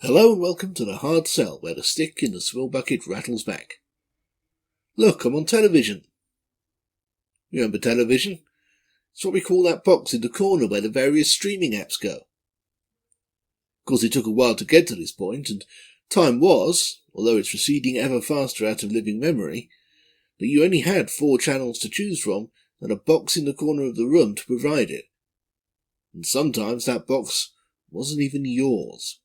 Hello and welcome to the hard sell where the stick in the swill-bucket rattles back. Look, I'm on television. You remember television? It's what we call that box in the corner where the various streaming apps go. Of course, it took a while to get to this point, and time was, although it's receding ever faster out of living memory, that you only had 4 channels to choose from and a box in the corner of the room to provide it. And sometimes that box wasn't even yours.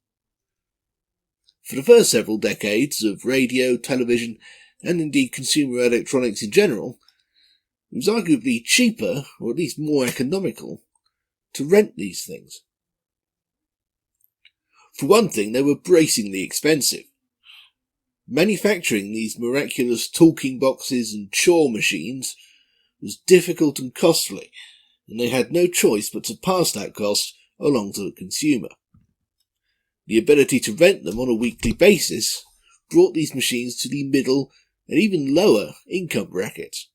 For the first several decades of radio, television, and indeed consumer electronics in general, it was arguably cheaper, or at least more economical, to rent these things. For one thing, they were bracingly expensive. Manufacturing these miraculous talking boxes and chore machines was difficult and costly, and they had no choice but to pass that cost along to the consumer. The ability to rent them on a weekly basis brought these machines to the middle and even lower income brackets.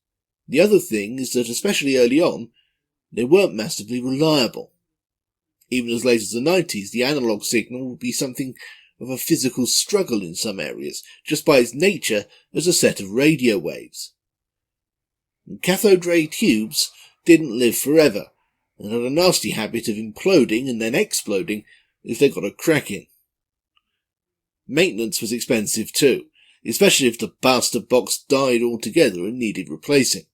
The other thing is that, especially early on, they weren't massively reliable. Even as late as the 90s, the analog signal would be something of a physical struggle in some areas, just by its nature as a set of radio waves. And cathode ray tubes didn't live forever, and had a nasty habit of imploding and then exploding if they got a crack in. Maintenance was expensive too, especially if the bastard box died altogether and needed replacing.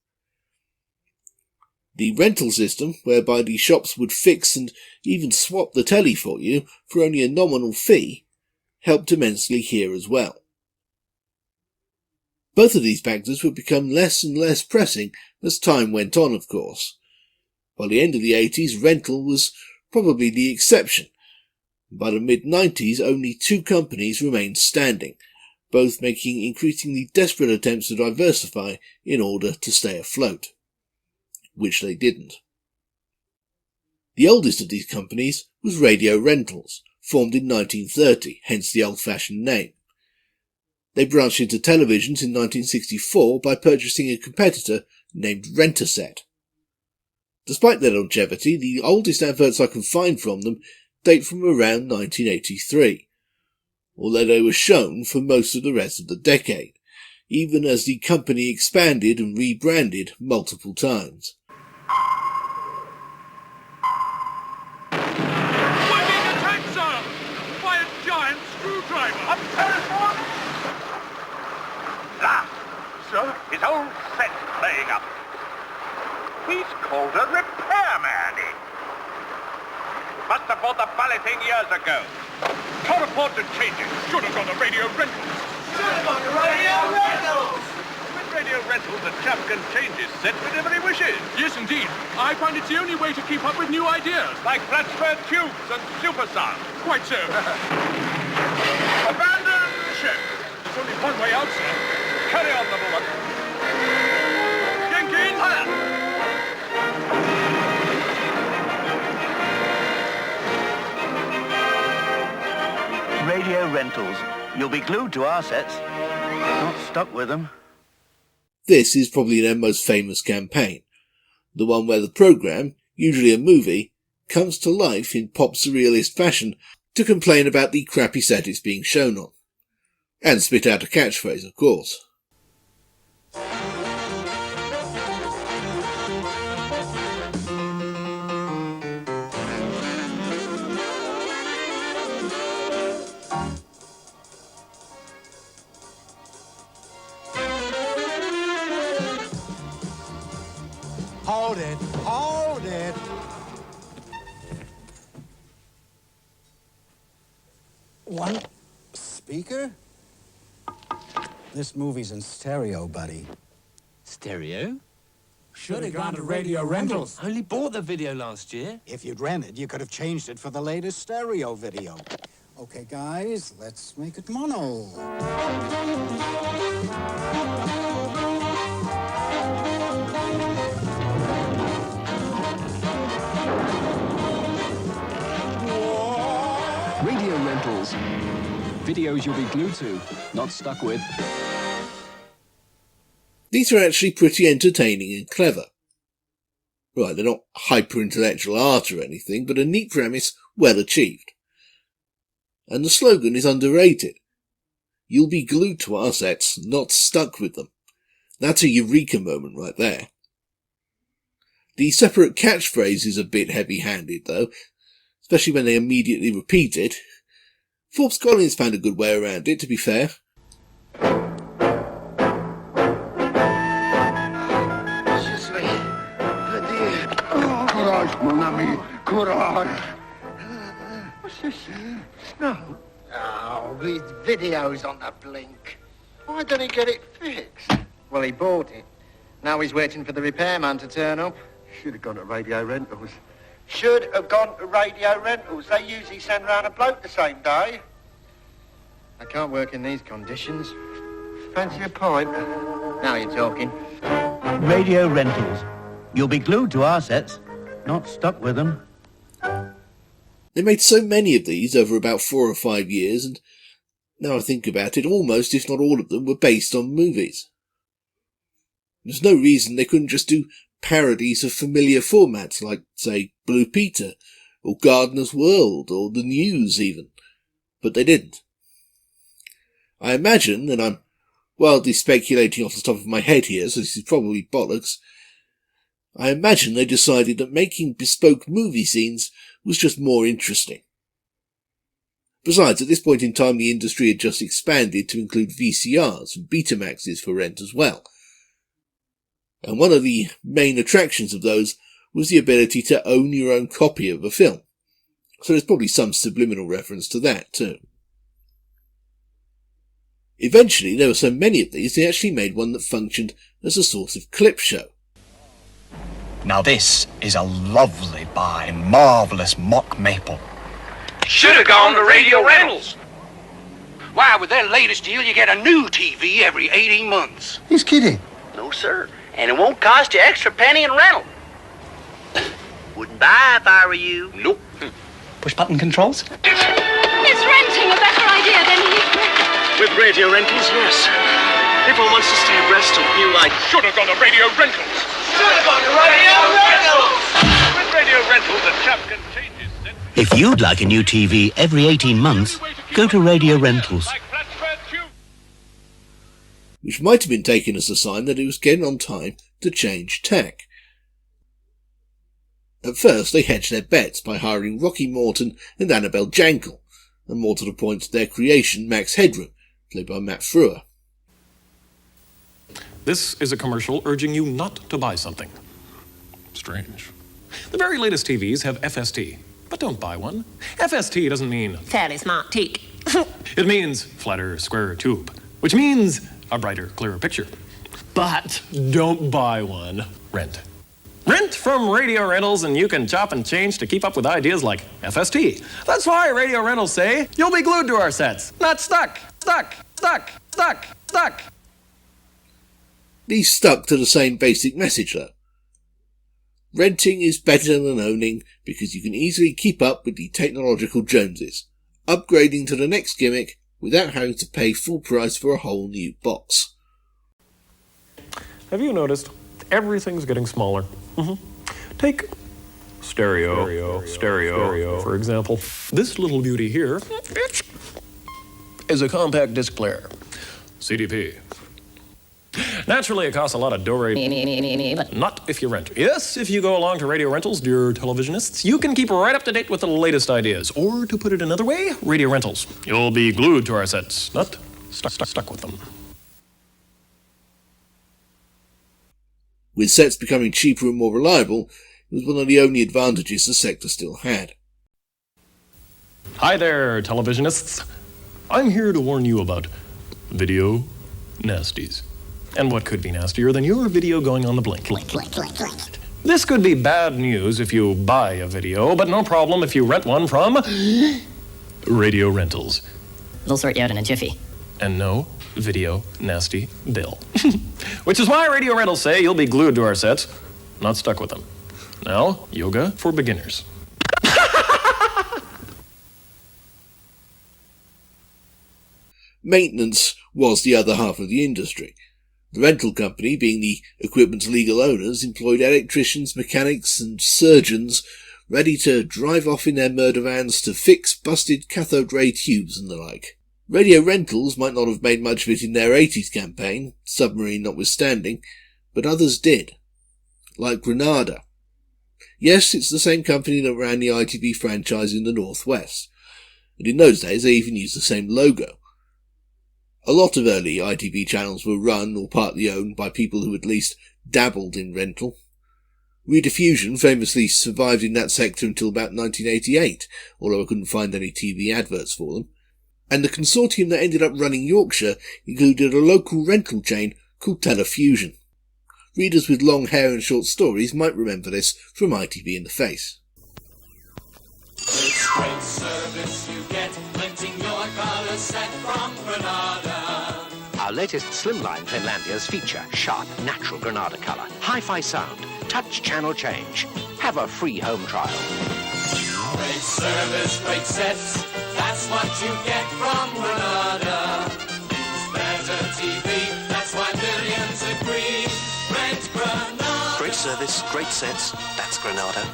The rental system, whereby the shops would fix and even swap the telly for you for only a nominal fee, helped immensely here as well. Both of these factors would become less and less pressing as time went on, of course. By the end of the 80s, rental was probably the exception. By the mid-90s, only 2 companies remained standing, both making increasingly desperate attempts to diversify in order to stay afloat. Which they didn't. The oldest of these companies was Radio Rentals, formed in 1930, hence the old-fashioned name. They branched into televisions in 1964 by purchasing a competitor named Rent-A-Set. Despite their longevity, the oldest adverts I can find from them date from around 1983, although they were shown for most of the rest of the decade, even as the company expanded and rebranded multiple times. We're being attacked, sir! By a giant screwdriver! A telephone? Lah, sir, his old set playing up. He's called a repairman in. Must have bought the balloting years ago. Can't afford to change it. Should have gone to Radio Rentals. Should have gone to Radio Rentals! With Radio Rentals, a chap can change his set whenever he wishes. Yes, indeed. I find it's the only way to keep up with new ideas. Like transfer tubes and supersound. Quite so. Abandon ship. There's only one way out, sir. Carry on, number 1. Jenkins! Radio Rentals. You'll be glued to our sets, not stuck with them. This is probably their most famous campaign, the one where the programme, usually a movie, comes to life in pop surrealist fashion to complain about the crappy set it's being shown on. And spit out a catchphrase, of course. Hold it. One speaker? This movie's in stereo, buddy. Stereo? Should have gone to Radio Rentals. I only bought the video last year. If you'd rented, you could have changed it for the latest stereo video. Okay, guys, let's make it mono. Radio Rentals. Videos you'll be glued to, not stuck with. These are actually pretty entertaining and clever. Right, they're not hyper-intellectual art or anything, but a neat premise well achieved. And the slogan is underrated. You'll be glued to our sets, not stuck with them. That's a eureka moment right there. The separate catchphrase is a bit heavy-handed though, especially when they immediately repeat it. Forbes Collins found a good way around it, to be fair. Courage, mon ami, courage. What's this? Snow? Oh, his video's on the blink. Why don't he get it fixed? Well, he bought it. Now he's waiting for the repairman to turn up. Should have gone to Radio Rentals. Should have gone to Radio Rentals. They usually send round a bloke the same day. I can't work in these conditions. Fancy a pint? Now you're talking. Radio Rentals. You'll be glued to our sets, not stuck with them. They made so many of these over about 4 or 5 years, and now I think about it, almost, if not all of them, were based on movies. There's no reason they couldn't just do parodies of familiar formats like, say, Blue Peter, or Gardener's World, or The News even. But they didn't. I imagine, and I'm wildly speculating off the top of my head here, so this is probably bollocks, I imagine they decided that making bespoke movie scenes was just more interesting. Besides, at this point in time the industry had just expanded to include VCRs and Betamaxes for rent as well. And one of the main attractions of those was the ability to own your own copy of a film. So there's probably some subliminal reference to that too. Eventually there were so many of these they actually made one that functioned as a sort of clip show. Now this is a lovely buy, marvellous mock maple. Should have gone to Radio Rentals. Why, with their latest deal, you get a new TV every 18 months. He's kidding. No, sir. And it won't cost you extra penny in rental. Wouldn't buy if I were you. Nope. Push button controls? Is renting a better idea than leasing? With Radio Rentals, yes. If one wants to stay abreast of new life. Should have gone to Radio Rentals. Should have gone to Radio Rentals. With Radio Rentals, the chap can change his set. If you'd like a new TV every 18 months, go to Radio Rentals. Which might have been taken as a sign that it was getting on time to change tack. At first they hedged their bets by hiring Rocky Morton and Annabelle Jankel, and more to the point their creation Max Headroom, played by Matt Frewer. This is a commercial urging you not to buy something. Strange. The very latest TVs have FST, but don't buy one. FST doesn't mean Fairly smart teak. It means flatter, square tube, which means a brighter, clearer picture. But don't buy one. Rent. Rent from Radio Rentals, and you can chop and change to keep up with ideas like FST. That's why Radio Rentals say you'll be glued to our sets, not stuck, stuck, stuck, stuck, stuck. These stuck to the same basic message though. Renting is better than owning because you can easily keep up with the technological Joneses, upgrading to the next gimmick without having to pay full price for a whole new box. Have you noticed everything's getting smaller? Take stereo, for example. This little beauty here is a compact disc player, CDP. Naturally, it costs a lot of dough, not if you rent. Yes, if you go along to Radio Rentals, dear televisionists, you can keep right up to date with the latest ideas. Or, to put it another way, Radio Rentals. You'll be glued to our sets, not stuck with them. With sets becoming cheaper and more reliable, it was one of the only advantages the sector still had. Hi there, televisionists. I'm here to warn you about video nasties. And what could be nastier than your video going on the blink? This could be bad news if you buy a video, but no problem if you rent one from Radio Rentals. They'll sort you out in a jiffy. And no video nasty bill. Which is why Radio Rentals say you'll be glued to our sets, not stuck with them. Now, yoga for beginners. Maintenance was the other half of the industry. The rental company, being the equipment's legal owners, employed electricians, mechanics and surgeons ready to drive off in their murder vans to fix busted cathode ray tubes and the like. Radio Rentals might not have made much of it in their 80s campaign, submarine notwithstanding, but others did. Like Granada. Yes, it's the same company that ran the ITV franchise in the Northwest, and in those days they even used the same logo. A lot of early ITV channels were run or partly owned by people who at least dabbled in rental. Rediffusion famously survived in that sector until about 1988, although I couldn't find any TV adverts for them. And the consortium that ended up running Yorkshire included a local rental chain called Telefusion. Readers with long hair and short stories might remember this from ITV in the Face. It's great service you get, renting your colour set from Granada. Our latest slimline Finlandias feature sharp, natural Granada colour, hi-fi sound, touch channel change. Have a free home trial. Great service, great sets, that's what you get from Granada. It's better TV, that's why millions agree. Rent Granada. Great service, great sets, that's Granada.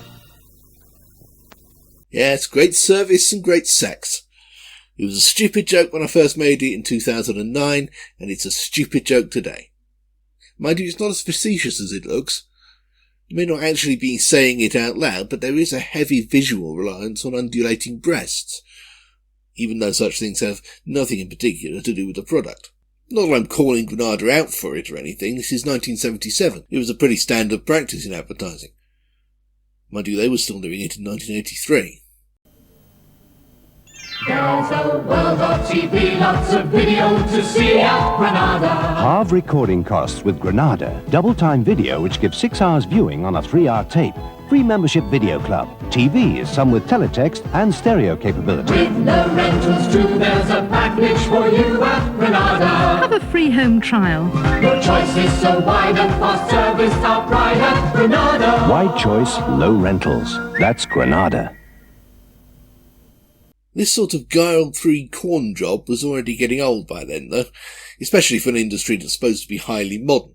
Yeah, it's great service and great sex. It was a stupid joke when I first made it in 2009, and it's a stupid joke today. Mind you, it's not as facetious as it looks. You may not actually be saying it out loud, but there is a heavy visual reliance on undulating breasts, even though such things have nothing in particular to do with the product. Not that I'm calling Granada out for it or anything, this is 1977. It was a pretty standard practice in advertising. Mind you, they were still doing it in 1983. There's a world of TV, lots of video to see at Granada. Halve recording costs with Granada. Double-time video which gives 6 hours viewing on a 3-hour tape. Free membership video club. TV is some with teletext and stereo capability. With no rentals too, there's a package for you at Granada. Have a free home trial. Your choice is so wide and fast service outright at Granada. Wide choice, low rentals. That's Granada. This sort of guile-free corn job was already getting old by then, though, especially for an industry that's supposed to be highly modern.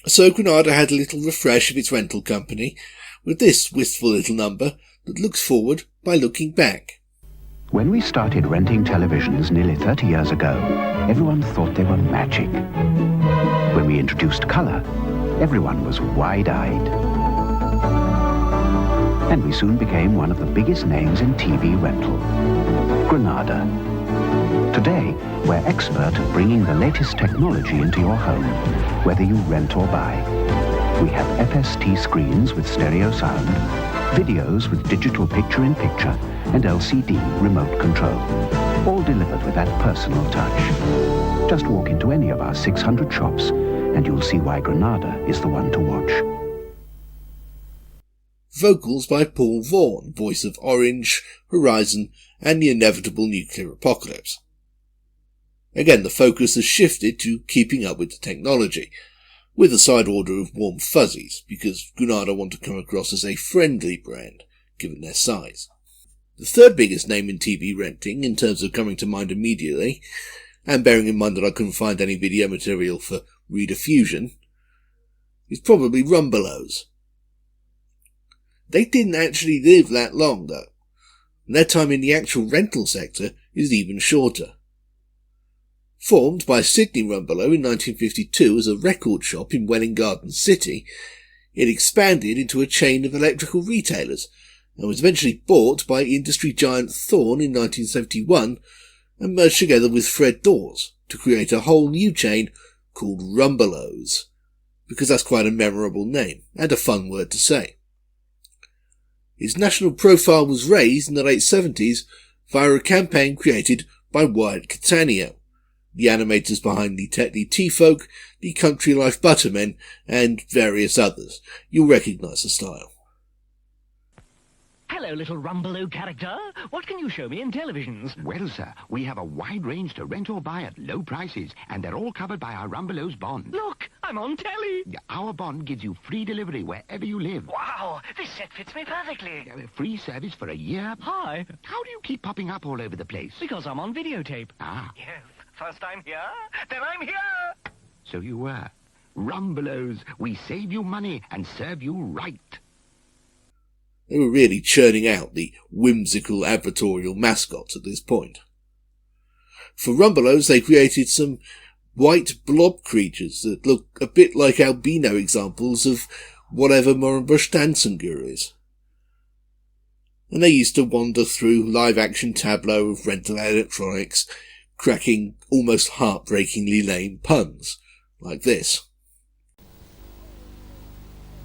So Granada had a little refresh of its rental company, with this wistful little number that looks forward by looking back. When we started renting televisions nearly 30 years ago, everyone thought they were magic. When we introduced colour, everyone was wide-eyed. And we soon became one of the biggest names in TV rental. Granada. Today, we're expert at bringing the latest technology into your home, whether you rent or buy. We have FST screens with stereo sound, videos with digital picture-in-picture, and LCD remote control, all delivered with that personal touch. Just walk into any of our 600 shops, and you'll see why Granada is the one to watch. Vocals by Paul Vaughan, voice of Orange, Horizon, and the inevitable nuclear apocalypse. Again, the focus has shifted to keeping up with the technology, with a side order of warm fuzzies, because Granada want to come across as a friendly brand, given their size. The third biggest name in TV renting, in terms of coming to mind immediately, and bearing in mind that I couldn't find any video material for rediffusion, is probably Rumbelows. They didn't actually live that long, though, and their time in the actual rental sector is even shorter. Formed by Sidney Rumbelow in 1952 as a record shop in Welwyn Garden City, it expanded into a chain of electrical retailers and was eventually bought by industry giant Thorn in 1971 and merged together with Fred Dawes to create a whole new chain called Rumbelows, because that's quite a memorable name and a fun word to say. Its national profile was raised in the late 70s via a campaign created by Wyatt Catania, the animators behind the Tetley Tea-Folk, the Country Life Buttermen, and various others. You'll recognise the style. Hello, little Rumbelow character. What can you show me in televisions? Well, sir, we have a wide range to rent or buy at low prices, and they're all covered by our Rumbelows bond. Look, I'm on telly. Our bond gives you free delivery wherever you live. Wow, this set fits me perfectly. Free service for a year. Hi. How do you keep popping up all over the place? Because I'm on videotape. Ah. Yes, first I'm here, then I'm here. So you were. Rumbelows, we save you money and serve you right. They were really churning out the whimsical advertorial mascots at this point. For Rumbelows, they created some white blob creatures that look a bit like albino examples of whatever Morenbush Danziger is. And they used to wander through live-action tableau of rental electronics, cracking almost heartbreakingly lame puns, like this.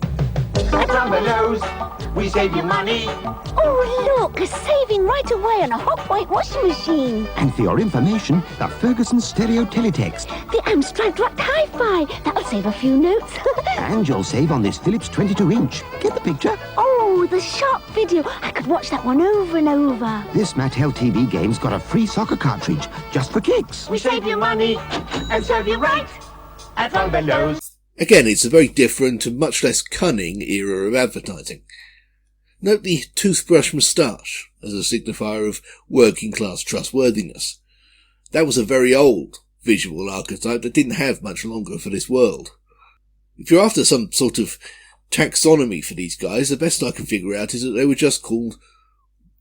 At Rumbelows, we save you money. Oh, look, a saving right away on a hot white washing machine. And for your information, the Ferguson stereo teletext. The Amstrad Rock Hi-Fi. That'll save a few notes. And you'll save on this Philips 22-inch. Get the picture? Oh, the sharp video. I could watch that one over and over. This Mattel TV game's got a free soccer cartridge, just for kicks. We save you money and serve you right at Rumbelows. Again, it's a very different and much less cunning era of advertising. Note the toothbrush moustache as a signifier of working-class trustworthiness. That was a very old visual archetype that didn't have much longer for this world. If you're after some sort of taxonomy for these guys, the best I can figure out is that they were just called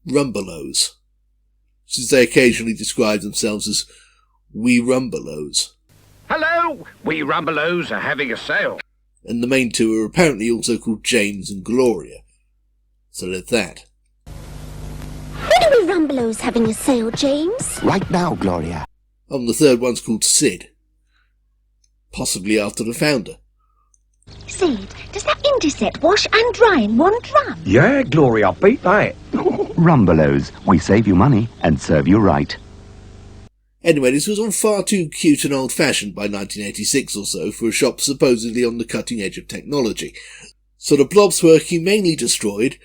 Rumbelows, since they occasionally describe themselves as "we Rumbelows." Hello, we Rumbelows are having a sale. And the main two are apparently also called James and Gloria. So there's that. When are we Rumbelows having a sale, James? Right now, Gloria. And the third one's called Sid. Possibly after the founder. Sid, does that Intercept wash and dry in one drum? Yeah, Gloria, beat that. Rumbelows, we save you money and serve you right. Anyway, this was all far too cute and old-fashioned by 1986 or so for a shop supposedly on the cutting edge of technology. So the blobs were humanely destroyed,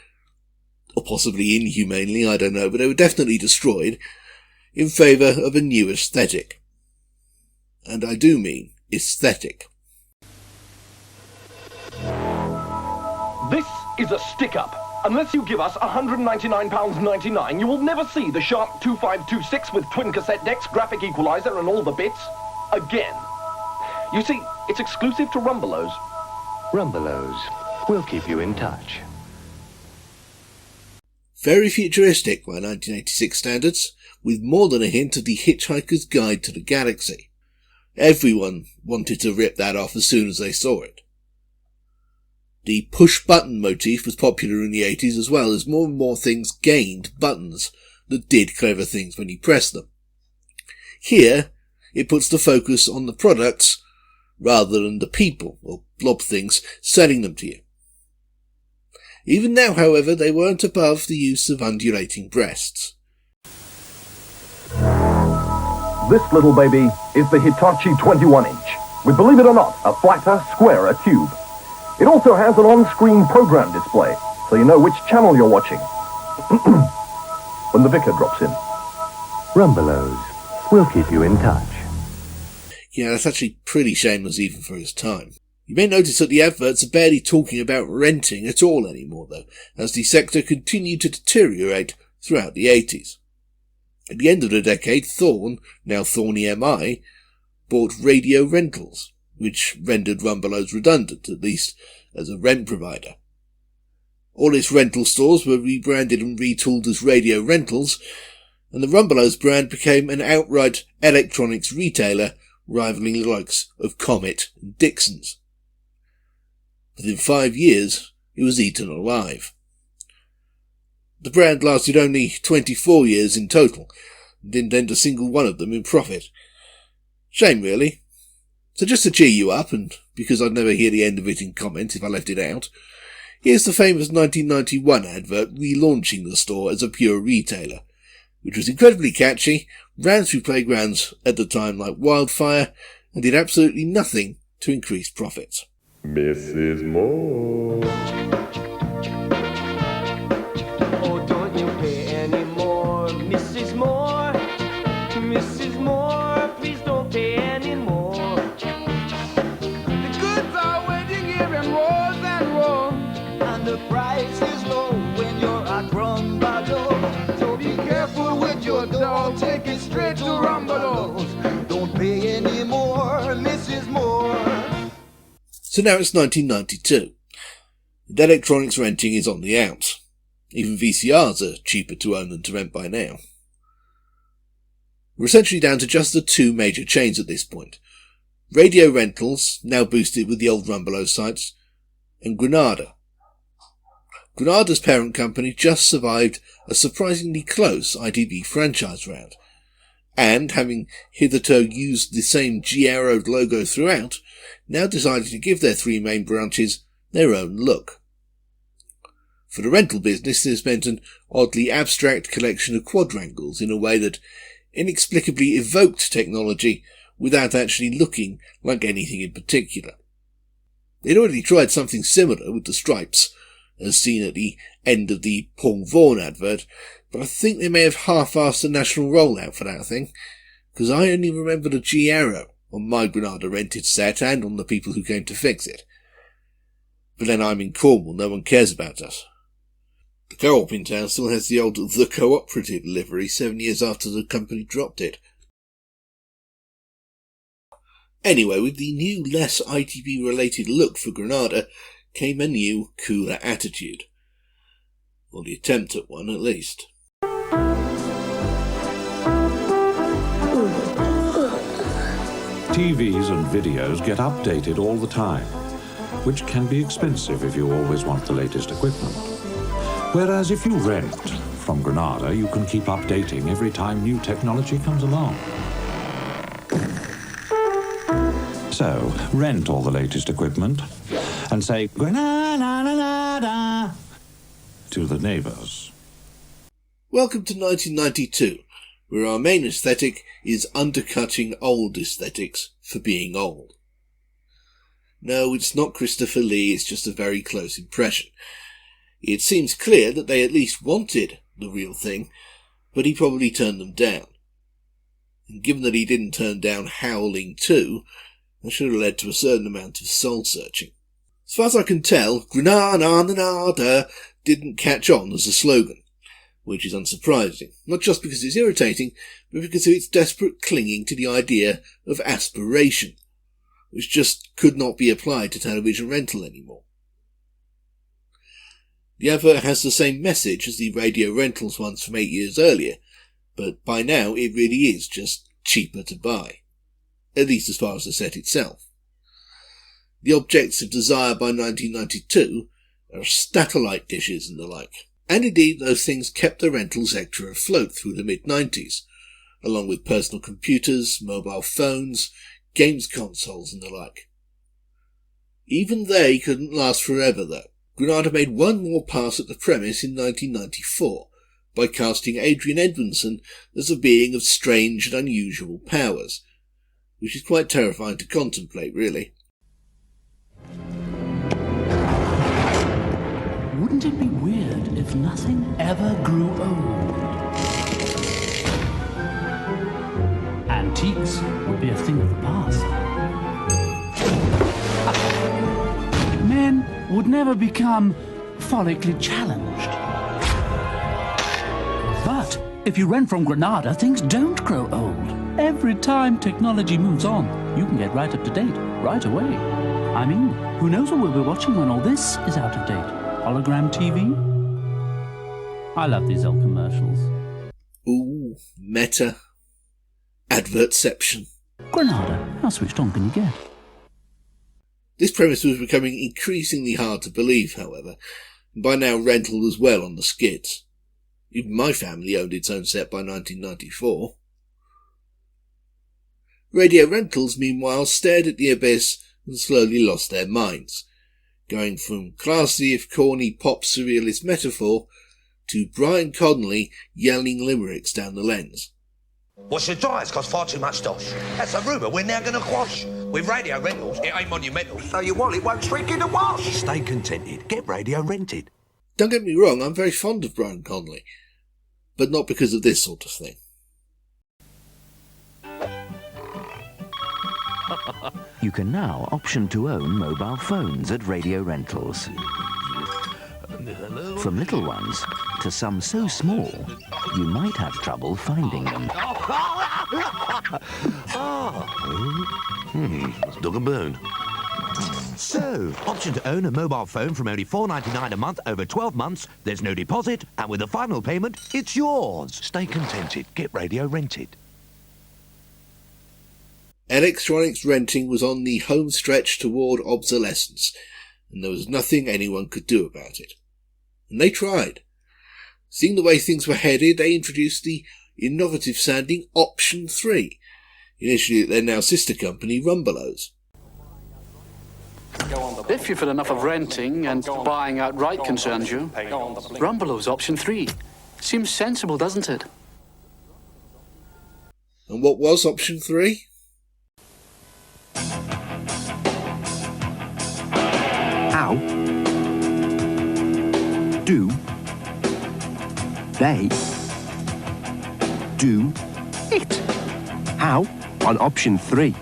or possibly inhumanely, I don't know, but they were definitely destroyed, in favour of a new aesthetic. And I do mean aesthetic. This is a stick-up. Unless you give us £199.99, you will never see the Sharp 2526 with twin cassette decks, graphic equalizer and all the bits again. You see, it's exclusive to Rumbelows. Rumbelows. We'll keep you in touch. Very futuristic by 1986 standards, with more than a hint of the Hitchhiker's Guide to the Galaxy. Everyone wanted to rip that off as soon as they saw it. The push-button motif was popular in the 80s as well, as more and more things gained buttons that did clever things when you pressed them. Here, it puts the focus on the products rather than the people, or blob things, selling them to you. Even now, however, they weren't above the use of undulating breasts. This little baby is the Hitachi 21-inch, with, believe it or not, a flatter, squarer tube. It also has an on-screen program display, so you know which channel you're watching when the vicar drops in. Rumbelows. We'll keep you in touch. Yeah, that's actually pretty shameless even for his time. You may notice that the adverts are barely talking about renting at all anymore, though, as the sector continued to deteriorate throughout the 80s. At the end of the decade, Thorn, now Thorny MI, bought Radio Rentals, which rendered Rumbelows redundant, at least as a rent provider. All its rental stores were rebranded and retooled as Radio Rentals, and the Rumbelows brand became an outright electronics retailer, rivaling the likes of Comet and Dixon's. Within 5 years, it was eaten alive. The brand lasted only 24 years in total, and didn't end a single one of them in profit. Shame, really. So just to cheer you up, and because I'd never hear the end of it in comments if I left it out, here's the famous 1991 advert relaunching the store as a pure retailer, which was incredibly catchy, ran through playgrounds at the time like wildfire, and did absolutely nothing to increase profits. Mrs. Moore. Oh, don't you pay any more, Mrs. Moore? Mrs. Moore, please don't pay any more. The goods are waiting here in rows and rows, and the price is low when you're at Rumbelows. So be careful with your dough, take it straight to Rumbelows. Don't pay any more, Mrs. Moore. So now it's 1992, and electronics renting is on the outs. Even VCRs are cheaper to own than to rent by now. We're essentially down to just the two major chains at this point. Radio Rentals, now boosted with the old Rumbelows sites, and Granada. Granada's parent company just survived a surprisingly close ITV franchise round, and, having hitherto used the same G-arrowed logo throughout, now decided to give their three main branches their own look. For the rental business, this meant an oddly abstract collection of quadrangles in a way that inexplicably evoked technology without actually looking like anything in particular. They'd already tried something similar with the stripes, as seen at the end of the Paul Vaughan advert, but I think they may have half-assed the national rollout for that thing, because I only remember the G-arrow on my Granada rented set and on the people who came to fix it. But then I'm in Cornwall, no one cares about us. The co-op in town still has the old The Cooperative livery 7 years after the company dropped it. Anyway, with the new, less ITV-related look for Granada came a new, cooler attitude. Or the attempt at one, at least. TVs and videos get updated all the time, which can be expensive if you always want the latest equipment. Whereas if you rent from Granada, you can keep updating every time new technology comes along. So, rent all the latest equipment and say, Granada to the neighbours. Welcome to 1992, where our main aesthetic is undercutting old aesthetics for being old. No, it's not Christopher Lee, it's just a very close impression. It seems clear that they at least wanted the real thing, but he probably turned them down. And given that he didn't turn down Howling 2, that should have led to a certain amount of soul-searching. As far as I can tell, Granada didn't catch on as a slogan, which is unsurprising, not just because it's irritating, but because of its desperate clinging to the idea of aspiration, which just could not be applied to television rental anymore. The advert has the same message as the Radio Rentals ones from 8 years earlier, but by now it really is just cheaper to buy. At least as far as the set itself. The objects of desire by 1992 are satellite dishes and the like. And indeed those things kept the rental sector afloat through the mid-90s, along with personal computers, mobile phones, games consoles and the like. Even they couldn't last forever though. Granada made one more pass at the premise in 1994 by casting Adrian Edmondson as a being of strange and unusual powers, which is quite terrifying to contemplate, really. Wouldn't it be weird if nothing ever grew old? Antiques would be a thing of the past. Men would never become follically challenged. But if you rent from Granada, things don't grow old. Every time technology moves on, you can get right up to date, right away. I mean, who knows what we'll be watching when all this is out of date? Hologram TV? I love these old commercials. Ooh, meta. Advertception. Granada, how switched on can you get? This premise was becoming increasingly hard to believe, however, and by now rental was well on the skids. Even my family owned its own set by 1994. Radio Rentals, meanwhile, stared at the abyss and slowly lost their minds, going from classy if corny pop surrealist metaphor to Brian Connolly yelling limericks down the lens. Wash your dryers cost far too much dosh. That's a rumour we're now going to quash. With Radio Rentals, it ain't monumental, so your wallet won't shrink in the wash. Stay contented. Get radio rented. Don't get me wrong, I'm very fond of Brian Connolly, but not because of this sort of thing. You can now option to own mobile phones at Radio Rentals. From little ones to some so small, you might have trouble finding them. It's dog and bone. So, option to own a mobile phone from only $4.99 a month over 12 months. There's no deposit, and with a final payment, it's yours. Stay contented. Get radio rented. Electronics renting was on the home stretch toward obsolescence, and there was nothing anyone could do about it. And they tried. Seeing the way things were headed, they introduced the innovative-sounding Option 3, initially at their now sister company, Rumbelows. If you've had enough of renting and buying outright concerns you, Rumbelows Option 3 seems sensible, doesn't it? And what was Option 3? How do they do it? How? On option 3.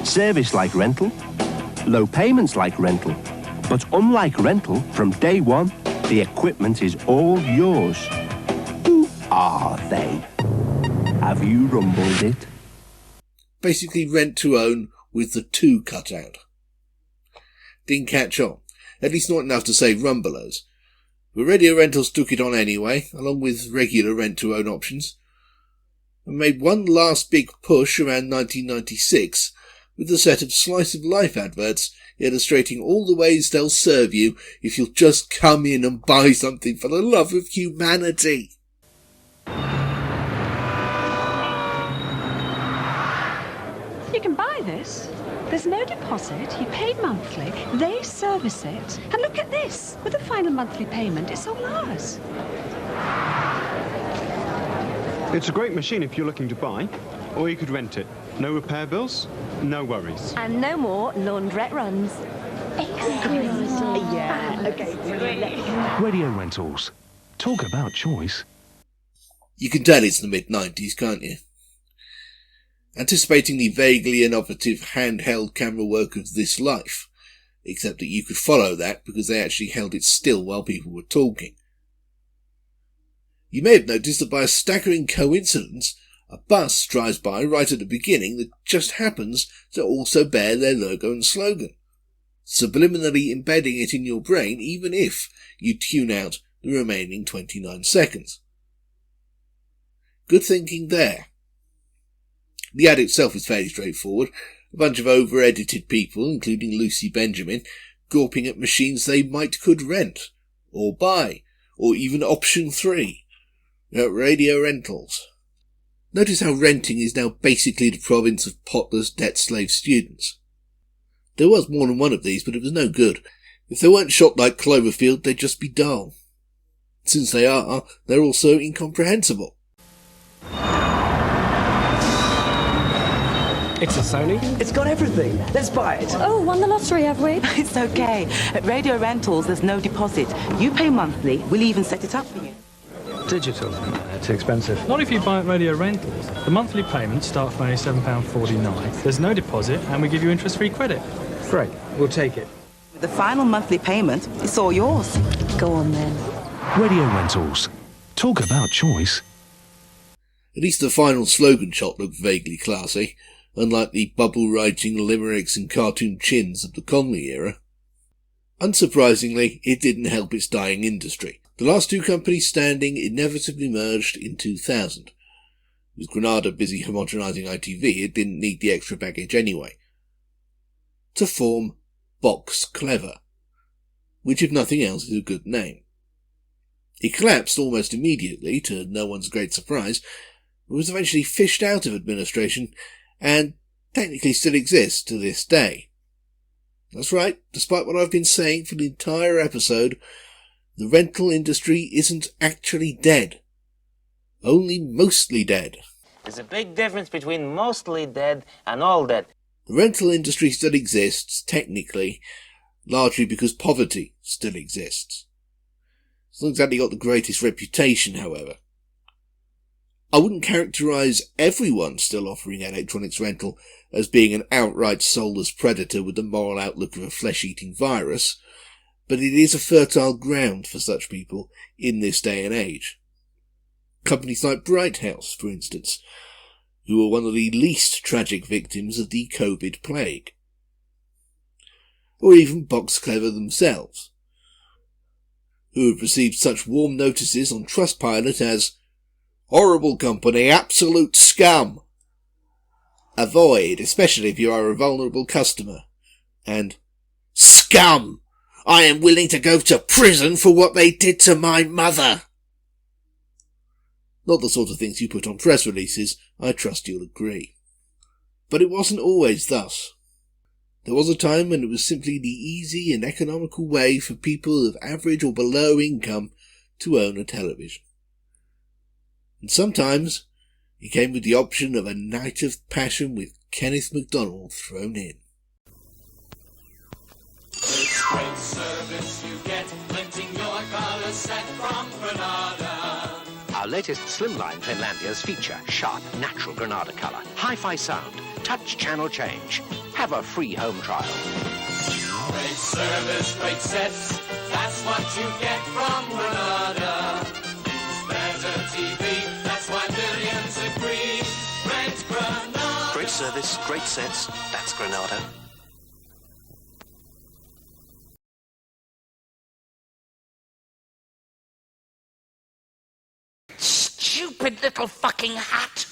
Service like rental, low payments like rental. But unlike rental, from day one, the equipment is all yours. Who are they? Have you rumbled it? Basically rent to own with the 2 cut out. Didn't catch on, at least not enough to save Rumbelows. But Radio Rentals took it on anyway, along with regular rent-to-own options, and made one last big push around 1996 with a set of slice-of-life adverts illustrating all the ways they'll serve you if you'll just come in and buy something for the love of humanity. You can buy this. There's no deposit, you pay monthly, they service it, and look at this. With a final monthly payment, it's all ours. It's a great machine if you're looking to buy, or you could rent it. No repair bills, no worries. And no more laundrette runs. Yeah, okay. Radio Rentals. Talk about choice. You can tell it's the mid-90s, can't you? Anticipating the vaguely innovative handheld camera work of This Life, except that you could follow that because they actually held it still while people were talking. You may have noticed that by a staggering coincidence, a bus drives by right at the beginning that just happens to also bear their logo and slogan, subliminally embedding it in your brain even if you tune out the remaining 29 seconds. Good thinking there. The ad itself is fairly straightforward. A bunch of over-edited people, including Lucy Benjamin, gawping at machines they could rent, or buy, or even Option 3, at Radio Rentals. Notice how renting is now basically the province of potless debt-slave students. There was more than one of these, but it was no good. If they weren't shot like Cloverfield, they'd just be dull. Since they are, they're also incomprehensible. It's a Sony. It's got everything. Let's buy it. Oh, won the lottery, have we? It's okay. At Radio Rentals, there's no deposit. You pay monthly. We'll even set it up for you. Digital. Too expensive. Not if you buy at Radio Rentals. The monthly payments start from only £7.49. There's no deposit, and we give you interest-free credit. Great. We'll take it. With the final monthly payment, it's all yours. Go on, then. Radio Rentals. Talk about choice. At least the final slogan shot looked vaguely classy, unlike the bubble-writing limericks and cartoon chins of the Conley era. Unsurprisingly, it didn't help its dying industry. The last 2 companies standing inevitably merged in 2000. With Granada busy homogenising ITV, it didn't need the extra baggage anyway. To form Box Clever, which if nothing else is a good name. It collapsed almost immediately, to no one's great surprise, but was eventually fished out of administration and technically still exists to this day. That's right, despite what I've been saying for the entire episode, the rental industry isn't actually dead. Only mostly dead. There's a big difference between mostly dead and all dead. The rental industry still exists, technically, largely because poverty still exists. It's not exactly got the greatest reputation, however. I wouldn't characterise everyone still offering electronics rental as being an outright soulless predator with the moral outlook of a flesh-eating virus, but it is a fertile ground for such people in this day and age. Companies like Bright House, for instance, who were one of the least tragic victims of the COVID plague. or even Box Clever themselves, who have received such warm notices on Trustpilot as "Horrible company, absolute scum. Avoid, especially if you are a vulnerable customer," and "Scum! I am willing to go to prison for what they did to my mother." Not the sort of things you put on press releases, I trust you'll agree. But it wasn't always thus. There was a time when it was simply the easy and economical way for people of average or below income to own a television. And sometimes it came with the option of a night of passion with Kenneth MacDonald thrown in. It's great service you get, renting your colour set from Granada. Our latest slimline Finlandias feature sharp, natural Granada colour, hi-fi sound, touch channel change. Have a free home trial. Great service, great sets, that's what you get from Granada. It's better TV, that's why millions agree. Rent Granada. Great service, great sets, that's Granada. Stupid little fucking hat!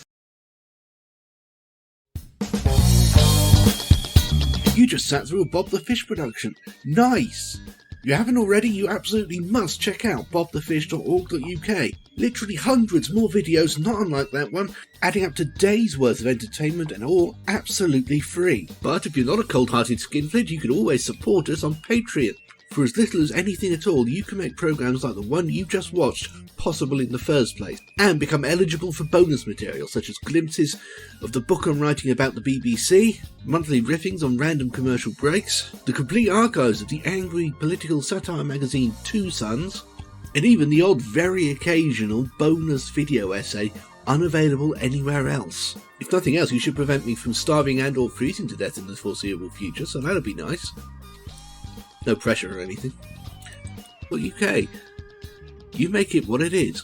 You just sat through a Bob the Fish production. Nice! If you haven't already, you absolutely must check out bobthefish.org.uk. Literally hundreds more videos not unlike that one, adding up to days worth of entertainment and all absolutely free. But if you're not a cold-hearted skinflint, you can always support us on Patreon. For as little as anything at all, you can make programs like the one you just watched possible in the first place, and become eligible for bonus material such as glimpses of the book I'm writing about the BBC, monthly riffings on random commercial breaks, the complete archives of the angry political satire magazine Two Sons, and even the odd very occasional bonus video essay unavailable anywhere else. If nothing else, you should prevent me from starving and or freezing to death in the foreseeable future, so that'll be nice. No pressure or anything. Well, UK, you make it what it is.